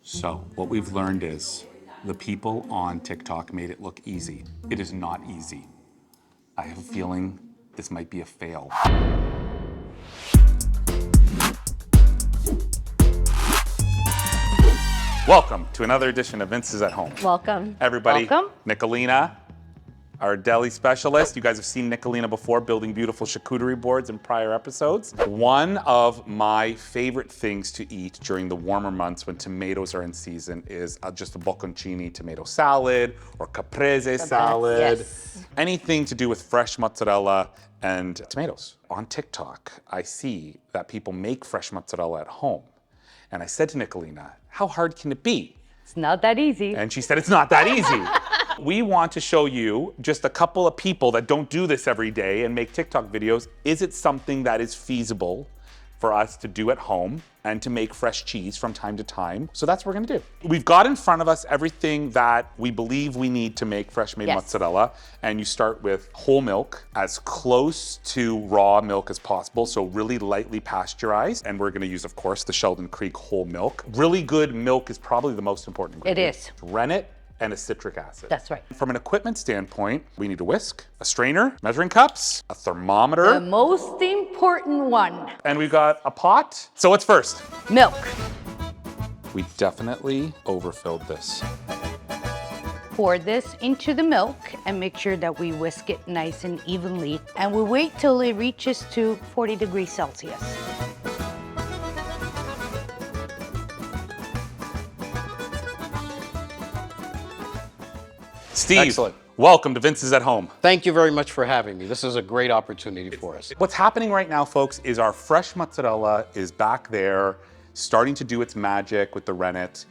So what we've learned is the people on TikTok made it look easy. It is not easy. I have a feeling this might be a fail. Welcome to another edition of Vince's at Home. Welcome. Everybody, Welcome. Nicolina, our deli specialist. You guys have seen Nicolina before building beautiful charcuterie boards in prior episodes. One of my favorite things to eat during the warmer months when tomatoes are in season is just a bocconcini tomato salad or caprese salad. Yes. Anything to do with fresh mozzarella and tomatoes. On TikTok, I see that people make fresh mozzarella at home. And I said to Nicolina, how hard can it be? It's not that easy. And she said, it's not that easy. We want to show you just a couple of people that don't do this every day and make TikTok videos. Is it something that is feasible for us to do at home and to make fresh cheese from time to time? So that's what we're gonna do. We've got in front of us everything that we believe we need to make fresh made mozzarella. And you start with whole milk, as close to raw milk as possible, so really lightly pasteurized. And we're gonna use, of course, the Sheldon Creek whole milk. Really good milk is probably the most important ingredient. It is. Rennet and a citric acid. That's right. From an equipment standpoint, we need a whisk, a strainer, measuring cups, a thermometer, The most important one, and we've got a pot. So what's first? milk. We definitely overfilled this. Pour this into the milk and make sure that we whisk it nice and evenly. And we wait till it reaches to 40 degrees Celsius. Steve, Excellent. welcome to Vince's at Home. Thank you very much for having me. This is a great opportunity for us. What's happening right now, folks, is our fresh mozzarella is back there, starting to do its magic with the rennet.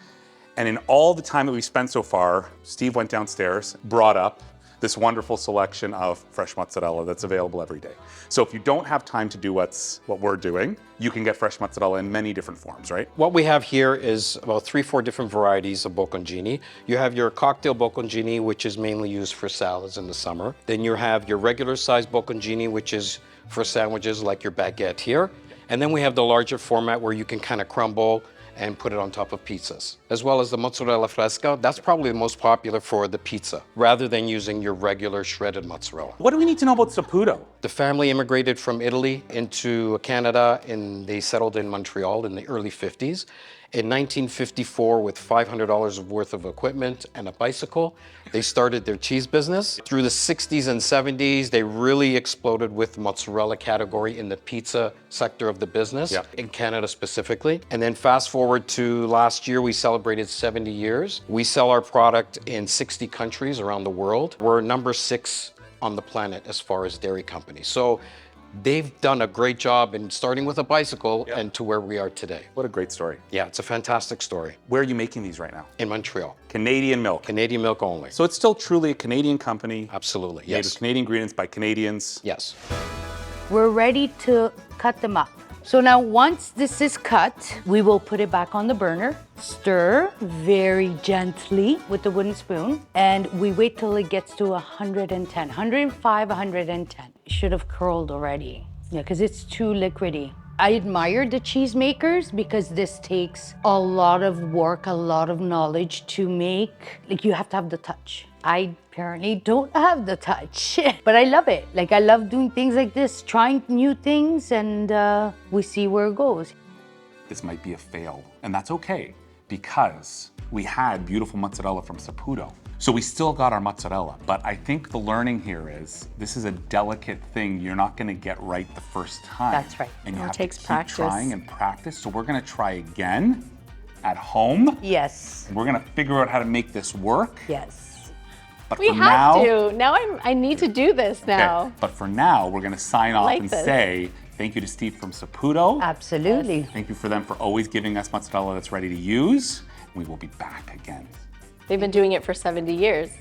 And in all the time that we've spent so far, Steve went downstairs, brought up this wonderful selection of fresh mozzarella that's available every day. So if you don't have time to do what we're doing, you can get fresh mozzarella in many different forms, right? What we have here is about 3-4 different varieties of bocconcini. You have your cocktail bocconcini, which is mainly used for salads in the summer. Then you have your regular size bocconcini, which is for sandwiches like your baguette here. And then we have the larger format where you can kind of crumble and put it on top of pizzas, as well as the mozzarella fresca. That's probably the most popular for the pizza, rather than using your regular shredded mozzarella. What do we need to know about Saputo? The family immigrated from Italy into Canada, and they settled in Montreal in the early 50s. In 1954, with $500 worth of equipment and a bicycle, they started their cheese business. Through the 60s and 70s, they really exploded with mozzarella category in the pizza sector of the business, in Canada specifically. And then fast forward to last year, we celebrated 70 years. We sell our product in 60 countries around the world. We're number 6 on the planet as far as dairy companies. So they've done a great job in starting with a bicycle and to where we are today. What a great story. Yeah, it's a fantastic story. Where are you making these right now? In Montreal. Canadian milk. Canadian milk only. So it's still truly a Canadian company. Absolutely, Made yes. with Canadian ingredients by Canadians. Yes. We're ready to cut them up. So now once this is cut, we will put it back on the burner, stir very gently with the wooden spoon, and we wait till it gets to 110, 105, 110. It should have curled already, because it's too liquidy. I admire the cheesemakers because this takes a lot of work, a lot of knowledge to make. Like, you have to have the touch. I apparently don't have the touch, but I love it. Like, I love doing things like this, trying new things, and we see where it goes. This might be a fail, and that's okay, because we had beautiful mozzarella from Saputo. So we still got our mozzarella, but I think the learning here is this is a delicate thing you're not gonna get right the first time. That's right. And you It have takes to keep practice. trying and practice. So we're gonna try again at home. Yes, And we're gonna figure out how to make this work. yes. But We for have now, to. Now I need to do this now. Okay, but for now, we're gonna sign off like and this. say thank you to Steve from Saputo. Absolutely. Thank you for them for always giving us mozzarella that's ready to use. We will be back again. They've been doing it for 70 years.